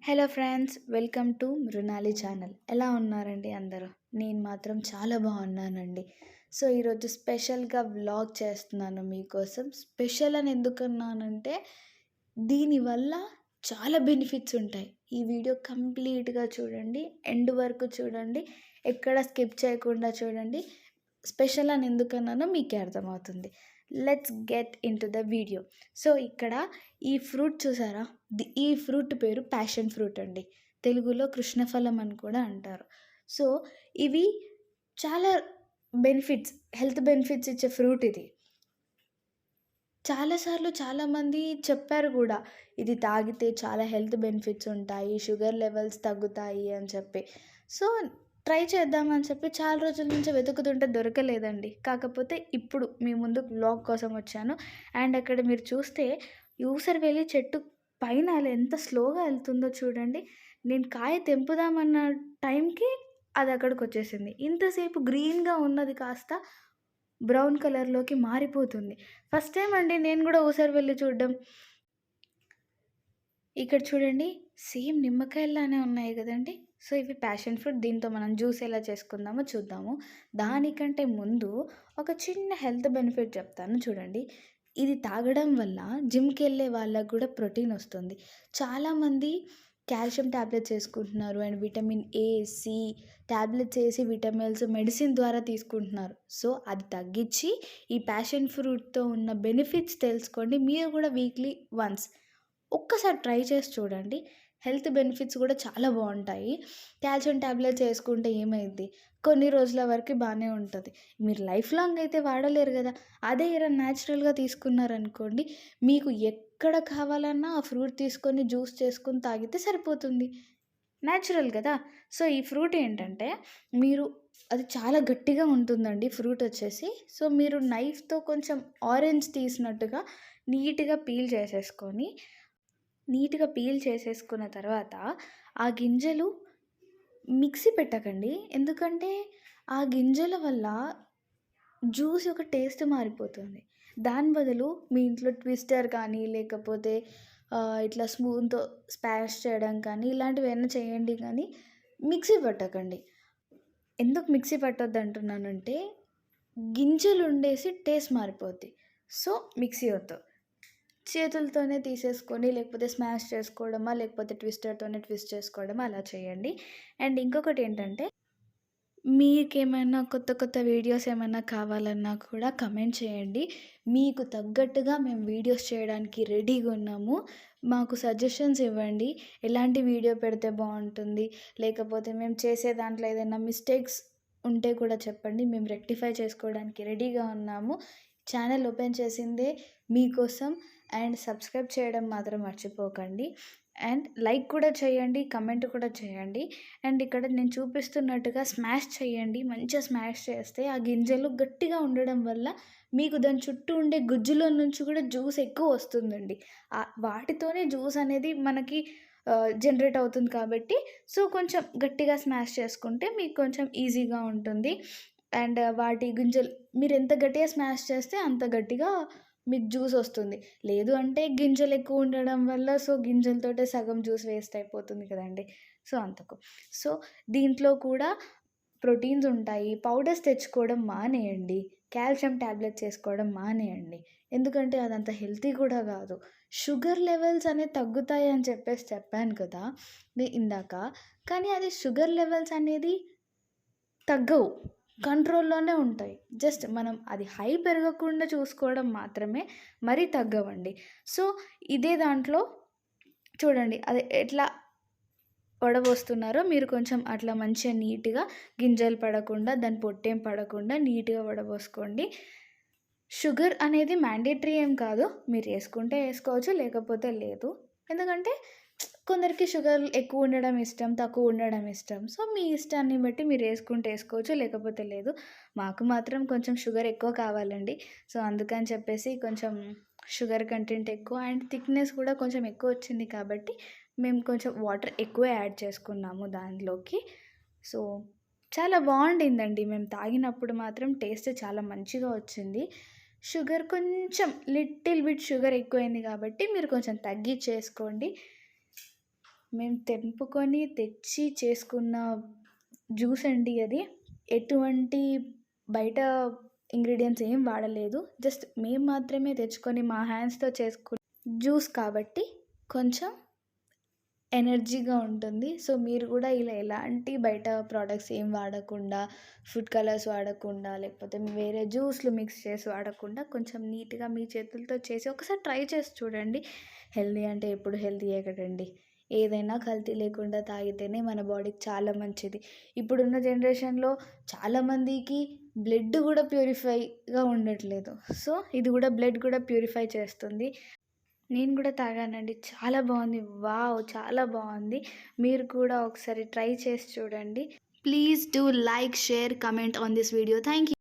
Hello friends, welcome to Mrinali channel. ఎలా ఉన్నారండి అందరూ? నేను మాత్రం చాలా బాగున్నానండి. సో ఈరోజు స్పెషల్గా వ్లాగ్ చేస్తున్నాను మీకోసం. స్పెషల్ అని ఎందుకన్నానంటే దీనివల్ల చాలా బెనిఫిట్స్ ఉంటాయి. ఈ వీడియో కంప్లీట్గా చూడండి, ఎండ్ వరకు చూడండి, ఎక్కడ స్కిప్ చేయకుండా చూడండి. స్పెషల్ అని ఎందుకన్నానో మీకే అర్థమవుతుంది. Let's get in to the video. So ఇక్కడ ఈ ఫ్రూట్ చూసారా? ఈ ఫ్రూట్ పేరు ప్యాషన్ ఫ్రూట్ అండి. తెలుగులో కృష్ణఫలం అని కూడా అంటారు. సో ఇవి చాలా బెనిఫిట్స్, హెల్త్ బెనిఫిట్స్ ఇచ్చే ఫ్రూట్ ఇది. చాలాసార్లు చాలామంది చెప్పారు కూడా, ఇది తాగితే చాలా హెల్త్ బెనిఫిట్స్ ఉంటాయి, షుగర్ లెవెల్స్ తగ్గుతాయి అని చెప్పి. సో ట్రై చేద్దామని చెప్పి చాలా రోజుల నుంచి వెతుకుతుంటే దొరకలేదండి. కాకపోతే ఇప్పుడు మీ ముందు వ్లాగ్ కోసం వచ్చాను. అండ్ అక్కడ మీరు చూస్తే యూసర్ వెళ్ళి చెట్టు పైన అలా ఎంత స్లోగా వెళ్తుందో చూడండి. నేను కాయ తెంపుదామన్న టైంకి అది అక్కడికి వచ్చేసింది. ఇంతసేపు గ్రీన్గా ఉన్నది కాస్త బ్రౌన్ కలర్లోకి మారిపోతుంది. ఫస్ట్ టైం అండి నేను కూడా ఊసరి వెళ్ళి చూడడం. ఇక్కడ చూడండి, సేమ్ నిమ్మకాయలానే ఉన్నాయి కదండి. సో ఇవి ప్యాషన్ ఫ్రూట్. దీంతో మనం జ్యూస్ ఎలా చేసుకుందామో చూద్దాము. దానికంటే ముందు ఒక చిన్న హెల్త్ బెనిఫిట్ చెప్తాను చూడండి. ఇది తాగడం వల్ల జిమ్కి వెళ్ళే వాళ్ళకు కూడా ప్రోటీన్ వస్తుంది. చాలామంది కాల్షియం ట్యాబ్లెట్స్ వేసుకుంటున్నారు and vitamin A, C tablets వేసి విటమిన్స్ మెడిసిన్ ద్వారా తీసుకుంటున్నారు. సో అది తగ్గించి ఈ ప్యాషన్ ఫ్రూట్తో ఉన్న బెనిఫిట్స్ తెలుసుకోండి. మీరు కూడా వీక్లీ వన్స్ ఒక్కసారి ట్రై చేసి చూడండి. హెల్త్ బెనిఫిట్స్ కూడా చాలా బాగుంటాయి. కాల్షియం ట్యాబ్లెట్స్ వేసుకుంటే ఏమైద్ది, కొన్ని రోజుల వరకు బాగానే ఉంటుంది. మీరు లైఫ్ లాంగ్ అయితే వాడలేరు కదా. అదే ఇలా న్యాచురల్గా తీసుకున్నారనుకోండి, మీకు ఎక్కడ కావాలన్నా ఆ ఫ్రూట్ తీసుకొని జ్యూస్ చేసుకొని తాగితే సరిపోతుంది. న్యాచురల్ కదా. సో ఈ ఫ్రూట్ ఏంటంటే, మీరు అది చాలా గట్టిగా ఉంటుందండి ఫ్రూట్ వచ్చేసి. సో మీరు నైఫ్తో కొంచెం ఆరెంజ్ తీసినట్టుగా నీట్గా పీల్ చేసేసుకున్న తర్వాత ఆ గింజలు మిక్సీ పెట్టకండి. ఎందుకంటే ఆ గింజల వల్ల జ్యూస్ యొక్క టేస్ట్ మారిపోతుంది. దాని బదులు మీ ఇంట్లో ట్విస్టర్ కానీ లేకపోతే ఇట్లా స్పూన్తో స్పాష్ చేయడం కానీ ఇలాంటివి ఏమైనా చేయండి, కానీ మిక్సీ పట్టకండి. ఎందుకు మిక్సీ పట్టొద్దు అంటున్నానంటే, గింజలు ఉండేసి టేస్ట్ మారిపోద్ది. సో మిక్సీ వద్దు. చేతులతోనే తీసేసుకొని లేకపోతే స్మాష్ చేసుకోవడమా లేకపోతే ట్విస్టర్తోనే ట్విస్ట్ చేసుకోవడమా అలా చేయండి. అండ్ ఇంకొకటి ఏంటంటే, మీకేమైనా కొత్త వీడియోస్ ఏమైనా కావాలన్నా కూడా కమెంట్ చేయండి. మీకు తగ్గట్టుగా మేము వీడియోస్ చేయడానికి రెడీగా ఉన్నాము. మాకు సజెషన్స్ ఇవ్వండి, ఎలాంటి వీడియో పెడితే బాగుంటుంది, లేకపోతే మేము చేసే దాంట్లో ఏదైనా మిస్టేక్స్ ఉంటే కూడా చెప్పండి. మేము రెక్టిఫై చేసుకోవడానికి రెడీగా ఉన్నాము. ఛానల్ ఓపెన్ చేసిందే మీకోసం. అండ్ సబ్స్క్రైబ్ చేయడం మాత్రం మర్చిపోకండి. అండ్ లైక్ కూడా చేయండి, కమెంట్ కూడా చేయండి. అండ్ ఇక్కడ నేను చూపిస్తున్నట్టుగా స్మాష్ చేయండి. మంచిగా స్మాష్ చేస్తే ఆ గింజలు గట్టిగా ఉండడం వల్ల మీకు దాని చుట్టూ ఉండే గుజ్జులో నుంచి కూడా జ్యూస్ ఎక్కువ వస్తుందండి. వాటితోనే జ్యూస్ అనేది మనకి జనరేట్ అవుతుంది కాబట్టి, సో కొంచెం గట్టిగా స్మాష్ చేసుకుంటే మీకు కొంచెం ఈజీగా ఉంటుంది. అండ్ వాటి గింజలు మీరు ఎంత గట్టిగా స్మాష్ చేస్తే అంత గట్టిగా మీకు జ్యూస్ వస్తుంది. లేదు అంటే గింజలు ఎక్కువ ఉండడం వల్ల సో గింజలతోటే సగం జ్యూస్ వేస్ట్ అయిపోతుంది కదండి. సో అందుకు సో దీంట్లో కూడా ప్రోటీన్స్ ఉంటాయి. పౌడర్స్ తెచ్చుకోవడం మానేయండి. కాల్షియం ట్యాబ్లెట్స్ వేసుకోవడం మానేయండి. ఎందుకంటే అదంత హెల్తీ కూడా కాదు. షుగర్ లెవెల్స్ అనేవి తగ్గుతాయి అని చెప్పాను కదా ఇందాక. కానీ అది షుగర్ లెవెల్స్ అనేది తగ్గవు, కంట్రోల్లోనే ఉంటాయి. జస్ట్ మనం అది హై పెరగకుండా చూసుకోవడం మాత్రమే, మరీ తగ్గవండి. సో ఇదే దాంట్లో చూడండి అది ఎట్లా వడబోస్తున్నారో, మీరు కొంచెం అట్లా మంచిగా నీట్గా గింజలు పడకుండా దాని పొట్టేం పడకుండా నీట్గా వడబోసుకోండి. షుగర్ అనేది మ్యాండేటరీ ఏం కాదు, మీరు వేసుకుంటే వేసుకోవచ్చు లేకపోతే లేదు. ఎందుకంటే కొందరికి షుగర్ ఎక్కువ ఉండడం ఇష్టం, తక్కువ ఉండడం ఇష్టం. సో మీ ఇష్టాన్ని బట్టి మీరు వేసుకుంటే వేసుకోవచ్చు లేకపోతే లేదు. మాకు మాత్రం కొంచెం షుగర్ ఎక్కువ కావాలండి. సో అందుకని చెప్పేసి కొంచెం షుగర్ కంటెంట్ ఎక్కువ అండ్ థిక్నెస్ కూడా కొంచెం ఎక్కువ వచ్చింది కాబట్టి మేము కొంచెం వాటర్ ఎక్కువ యాడ్ చేసుకున్నాము దానిలోకి. సో చాలా బాగుండిందండి. మేము తాగినప్పుడు మాత్రం టేస్ట్ చాలా మంచిగా వచ్చింది. షుగర్ కొంచెం లిటిల్ బిట్ షుగర్ ఎక్కువైంది కాబట్టి మీరు కొంచెం తగ్గించేసుకోండి. మేము తెంపుకొని తెచ్చి చేసుకున్న జ్యూస్ అండి అది. ఎటువంటి బయట ఇంగ్రీడియెంట్స్ ఏం వాడలేదు. జస్ట్ మేము మాత్రమే తెచ్చుకొని మా హ్యాండ్స్‌తో చేసుకున్న జ్యూస్ కాబట్టి కొంచెం ఎనర్జీగా ఉంటుంది. సో, మీరు కూడా ఇలా ఎలాంటి బయట ప్రొడక్ట్స్ ఏం వాడకుండా, ఫుడ్ కలర్స్ వాడకుండా, లేకపోతే వేరే జ్యూస్‌లు మిక్స్ చేసి వాడకుండా కొంచెం నీట్‌గా మీ చేతులతో చేసి ఒకసారి ట్రై చేసి చూడండి. హెల్తీ అంటే ఎప్పుడు హెల్తీయే కదండీ! ఏదైనా కల్తీ లేకుండా తాగితేనే మన బాడీకి చాలా మంచిది. ఇప్పుడున్న జనరేషన్‌లో చాలామందికి బ్లడ్ కూడా ప్యూరిఫైగా ఉండట్లేదు. సో, ఇది కూడా బ్లడ్ కూడా ప్యూరిఫై చేస్తుంది. నేను కూడా తాగానండి. చాలా బావుంది. వావ్! చాలా బావుంది. మీరు కూడా ఒకసారి ట్రై చేసి చూడండి. Please do like, share, comment on this video. Thank you.